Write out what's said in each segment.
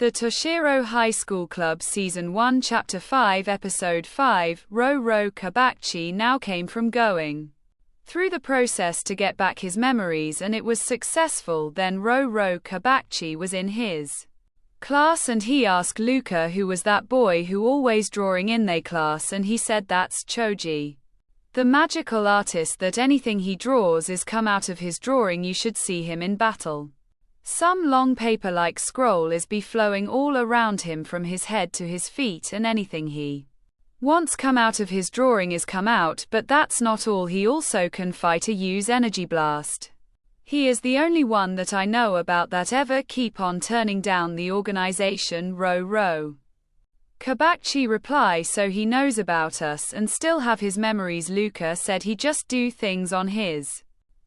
The Toshiro High School Club Season 1 Chapter 5 Episode 5, Ro Kabachi now came from going through the process to get back his memories, and it was successful. Then Ro Kabachi was in his class and he asked Luca who was that boy who always drawing in their class, and he said that's Choji, the magical artist, that anything he draws is come out of his drawing. You should see him in battle. Some long paper-like scroll is be flowing all around him from his head to his feet, and anything he wants come out of his drawing is come out. But that's not all, he also can fight or use energy blast. He is the only one that I know about that ever keep on turning down the organization. Ro Kabachi reply, so he knows about us and still have his memories. Luca said he just do things on his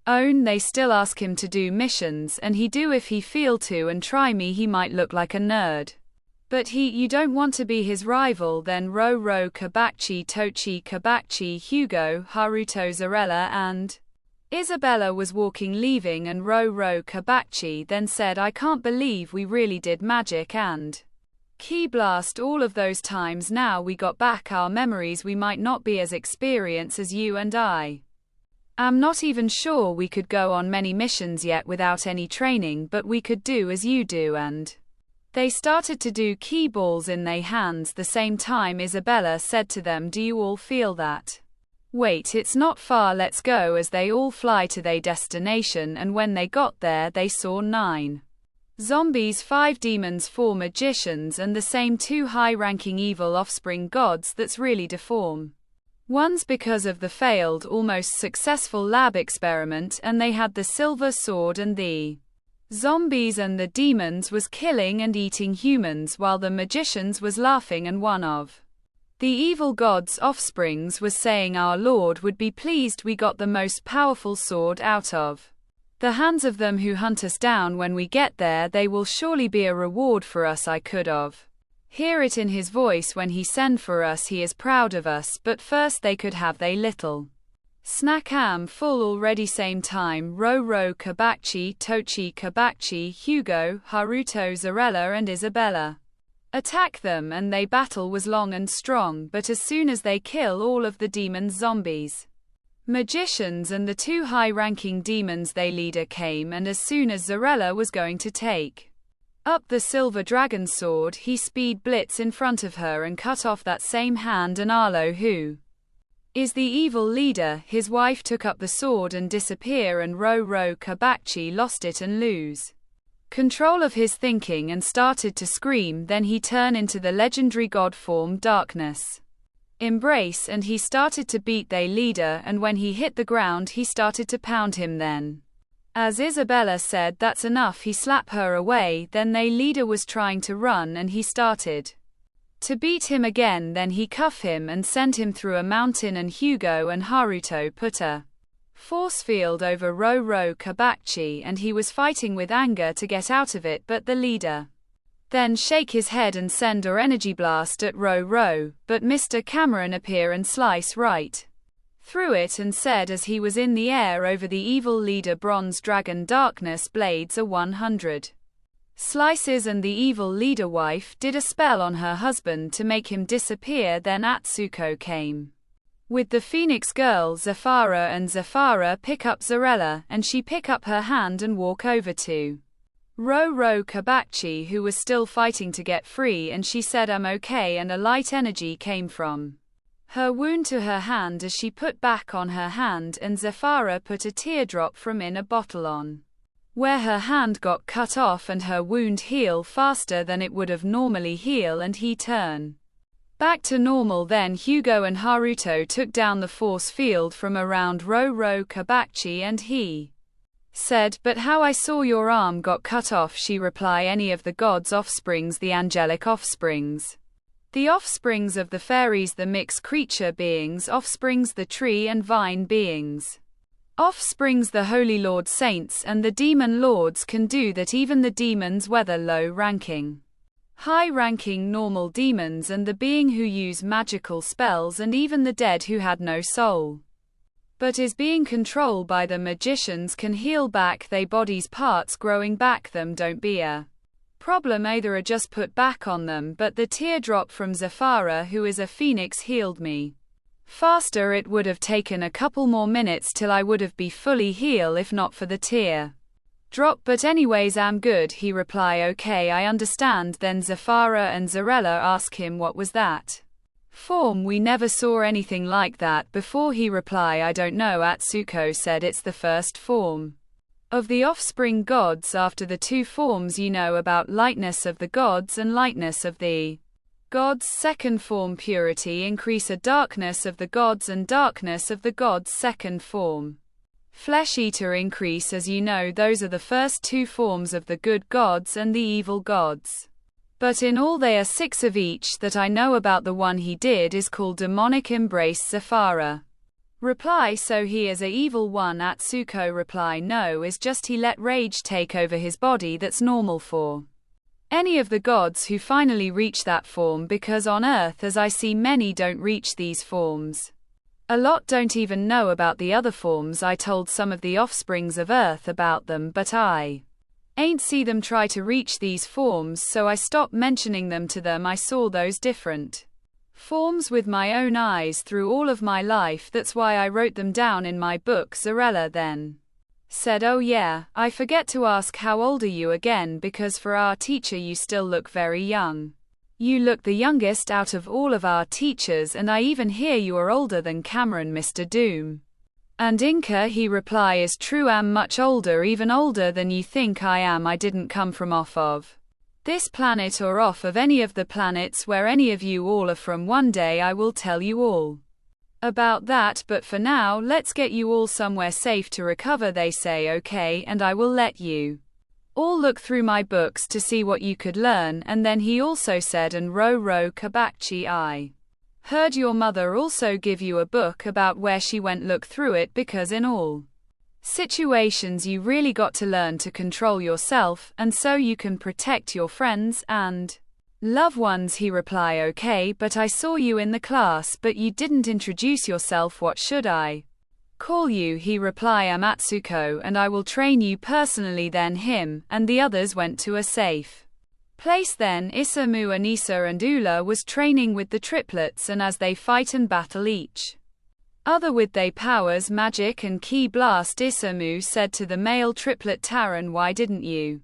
own. They still ask him to do missions, and he do if he feel to, and try me he might look like a nerd. But you don't want to be his rival. Then Ro Kabachi, Tochi Kabachi, Hugo, Haruto, Zarella and Isabella was walking leaving, and Ro Kabachi then said, I can't believe we really did magic and Ki blast all of those times. Now we got back our memories. We might not be as experienced as you and I'm not even sure we could go on many missions yet without any training, but we could do as you do. And they started to do key balls in their hands the same time. Isabella said to them, do you all feel that? Wait, it's not far, let's go. As they all fly to their destination, and when they got there they saw 9 zombies, 5 demons, 4 magicians, and the same 2 high-ranking evil offspring gods that's really deformed. One's because of the failed, almost successful lab experiment, and they had the silver sword, and the zombies and the demons was killing and eating humans, while the magicians was laughing, and one of the evil gods' offsprings was saying, our Lord would be pleased we got the most powerful sword out of the hands of them who hunt us down. When we get there, they will surely be a reward for us. I could have hear it in his voice when he send for us. He is proud of us, but first they could have they little snack. Am full already. Same time, Ro Kabachi, Tochi Kabachi, Hugo, Haruto, Zarella and Isabella attack them, and they battle was long and strong, but as soon as they kill all of the demons, zombies, magicians and the 2 high-ranking demons, their leader came, and as soon as Zarella was going to take up the silver dragon sword, he speed blitz in front of her and cut off that same hand, and Arlo, who is the evil leader, his wife, took up the sword and disappear, and Ro Kabachi lost it and lose control of his thinking and started to scream. Then he turned into the legendary god form Darkness Embrace, and he started to beat their leader, and when he hit the ground he started to pound him. Then as Isabella said that's enough, he slapped her away. Then their leader was trying to run and he started to beat him again. Then he cuffed him and sent him through a mountain, and Hugo and Haruto put a force field over Ro Kabachi, and he was fighting with anger to get out of it, but the leader then shake his head and send a energy blast at Ro, but Mr. Cameron appear and slice right through it, and said as he was in the air over the evil leader, bronze dragon darkness blades are 100 slices, and the evil leader wife did a spell on her husband to make him disappear. Then Atsuko came with the Phoenix girl Zafara, and Zafara pick up Zarella, and she pick up her hand and walk over to Ro Kabachi, who was still fighting to get free, and she said I'm okay, and a light energy came from her wound to her hand as she put back on her hand, and Zafara put a teardrop from in a bottle on where her hand got cut off, and her wound heal faster than it would have normally heal, and he turn back to normal. Then Hugo and Haruto took down the force field from around Ro Kabachi, and he said, but how I saw your arm got cut off. She reply, any of the gods' offsprings, the angelic offsprings, the offsprings of the fairies, the mixed creature beings, offsprings the tree and vine beings, offsprings the holy lord saints, and the demon lords can do that. Even the demons, whether low-ranking, high-ranking, normal demons, and the being who use magical spells, and even the dead who had no soul but is being controlled by the magicians, can heal back they bodies' parts growing back them. Don't be a problem either are just put back on them, but the teardrop from Zafara, who is a phoenix, healed me faster. It would have taken a couple more minutes till I would have be fully heal if not for the tear drop, but anyways I'm good, he reply. Okay, I understand. Then Zafara and Zarella ask him what was that form, we never saw anything like that before. He reply, I don't know. Atsuko said it's the first form of the offspring gods after the two forms you know about, lightness of the gods and lightness of the gods. Second form, purity, increase a darkness of the gods and darkness of the gods. Second form, flesh eater, increase. As you know, those are the first two forms of the good gods and the evil gods. But in all they are 6 of each that I know about. The one he did is called demonic embrace. Zafara reply, so he is a evil one. Atsuko reply, no, is just he let rage take over his body. That's normal for any of the gods who finally reach that form, because on earth as I see many don't reach these forms. A lot don't even know about the other forms. I told some of the offsprings of earth about them, but I ain't see them try to reach these forms, so I stopped mentioning them to them. I saw those different forms with my own eyes through all of my life. That's why I wrote them down in my book. Zarella then said, oh yeah, I forget to ask, how old are you again, because for our teacher you still look very young. You look the youngest out of all of our teachers, and I even hear you are older than Cameron, Mr. Doom. And Inca, he reply, is true, am much older, even older than you think I am. I didn't come from off of this planet or off of any of the planets where any of you all are from. One day I will tell you all about that, but for now let's get you all somewhere safe to recover. They say okay, and I will let you all look through my books to see what you could learn. And then he also said, and Ro Kabachi, I heard your mother also give you a book about where she went. Look through it, because in all situations you really got to learn to control yourself, and so you can protect your friends and loved ones. He reply, okay, but I saw you in the class, but you didn't introduce yourself. What should I call you? He reply, I'm Atsuko, and I will train you personally. Then him and the others went to a safe place. Then Isamu, Anissa and Ula was training with the triplets, and as they fight and battle each other with their powers, magic and ki blast, Isamu said to the male triplet Taran, why didn't you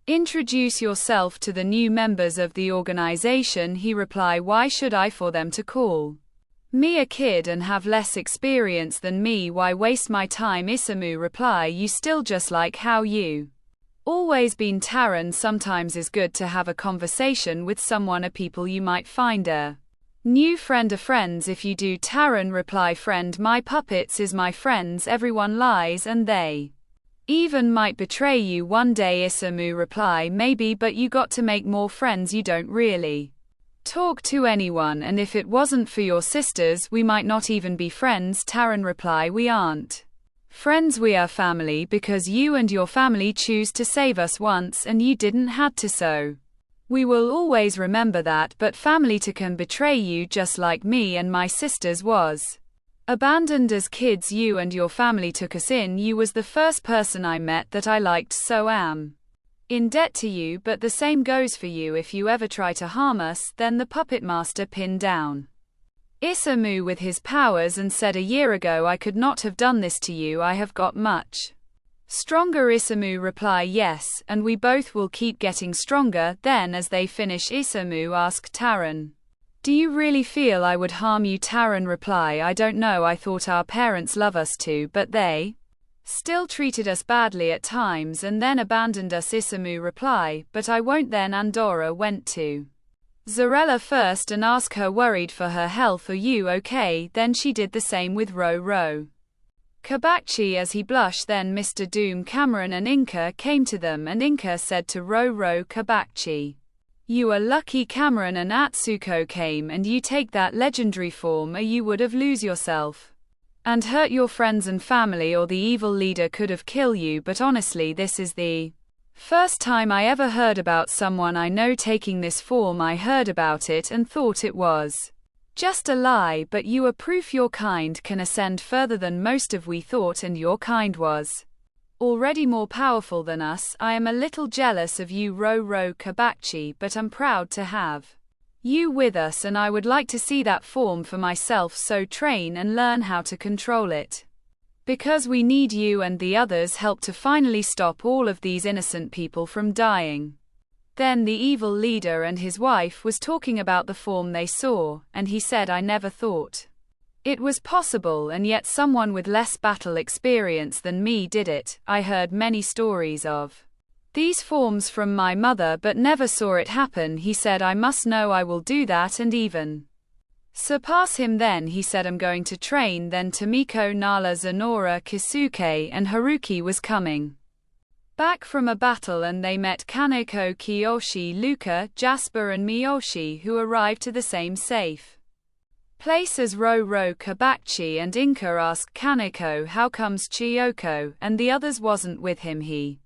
introduce yourself to the new members of the organization? He reply, why should I, for them to call me a kid and have less experience than me? Why waste my time? Isamu reply, you still just like how you always been. Taran, sometimes is good to have a conversation with someone, a people you might find a new friend, a friends if you do. Taran reply, friend, my puppets is my friends. Everyone lies and they even might betray you one day. Isamu reply, maybe, but you got to make more friends. You don't really talk to anyone, and if it wasn't for your sisters we might not even be friends. Taran reply, we aren't friends, we are family, because you and your family choose to save us once and you didn't had to, so we will always remember that. But family to can betray you, just like me and my sisters was abandoned as kids. You and your family took us in. You was the first person I met that I liked, so am in debt to you, but the same goes for you. If you ever try to harm us, then the puppet master pinned down Isamu with his powers and said, a year ago I could not have done this to you. I have got much stronger. Isamu reply, yes, and we both will keep getting stronger. Then as they finish, Isamu asked Taran, do you really feel I would harm you? Taran reply, I don't know, I thought our parents love us too, but they still treated us badly at times and then abandoned us. Isamu reply, but I won't. Then Andorra went to Zarella first and asked her, worried for her health, are you okay? Then she did the same with Ro Kabachi as he blushed. Then Mr. Doom, Cameron and Inca came to them, and Inca said to Ro Kabachi, you are lucky Cameron and Atsuko came and you take that legendary form, or you would have lose yourself and hurt your friends and family, or the evil leader could have killed you. But honestly, this is the first time I ever heard about someone I know taking this form. I heard about it and thought it was just a lie, but you are proof your kind can ascend further than most of we thought, and your kind was already more powerful than us. I am a little jealous of you, Ro Kabachi, but I'm proud to have you with us, and I would like to see that form for myself, so train and learn how to control it. Because we need you and the others' help to finally stop all of these innocent people from dying. Then the evil leader and his wife was talking about the form they saw, and he said, I never thought it was possible, and yet someone with less battle experience than me did it. I heard many stories of these forms from my mother but never saw it happen. He said, I must know, I will do that and even surpass him. Then he said, I'm going to train. Then Tomiko, Nala, Zenora, Kisuke and Haruki was coming back from a battle, and they met Kaneko, Kiyoshi, Luca, Jasper and Miyoshi, who arrived to the same safe place as Ro Kabachi, and Inka asked Kaneko, how comes Chiyoko and the others wasn't with him? He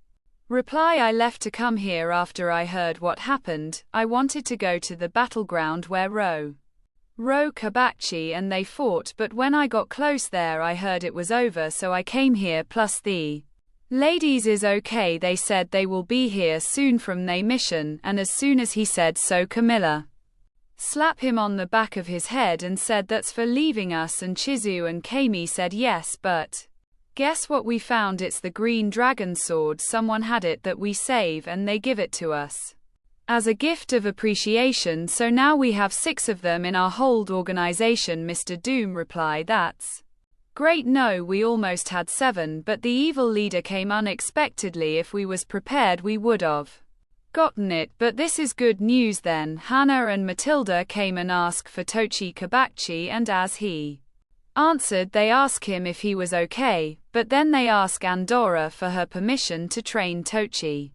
replied, I left to come here after I heard what happened. I wanted to go to the battleground where Ro Kabachi and they fought, but when I got close there I heard it was over, so I came here. Plus the ladies is okay, they said they will be here soon from their mission. And as soon as he said so, Camilla slapped him on the back of his head and said, that's for leaving us. And Chizu and Kami said yes, but guess what we found? It's the green dragon sword. Someone had it that we save, and they give it to us as a gift of appreciation, so now we have 6 of them in our hold organization. Mr. Doom replied, that's great. No, we almost had 7, but the evil leader came unexpectedly. If we was prepared we would have gotten it, but this is good news. Then Hannah and Matilda came and asked for Tochi Kabachi, and as he answered, they asked him if he was okay, but then they asked Andorra for her permission to train Tochi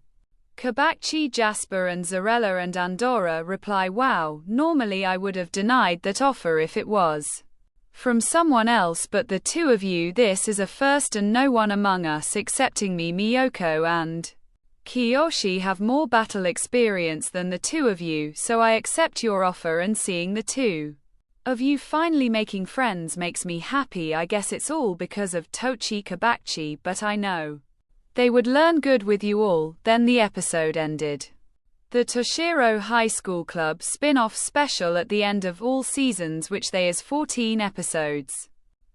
Kabachi. Jasper and Zarella and Andorra reply, wow, normally I would have denied that offer if it was from someone else, but the 2 of you, this is a first, and no one among us excepting me, Miyoko and Kiyoshi have more battle experience than the 2 of you, so I accept your offer, and seeing the 2 of you finally making friends makes me happy. I guess it's all because of Tochi Kabachi, but I know they would learn good with you all. Then the episode ended. The Toshiro High School Club spin-off special at the end of all seasons, which they is 14 episodes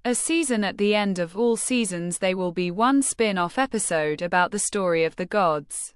a season. At the end of all seasons they will be one spin-off episode about the story of the gods.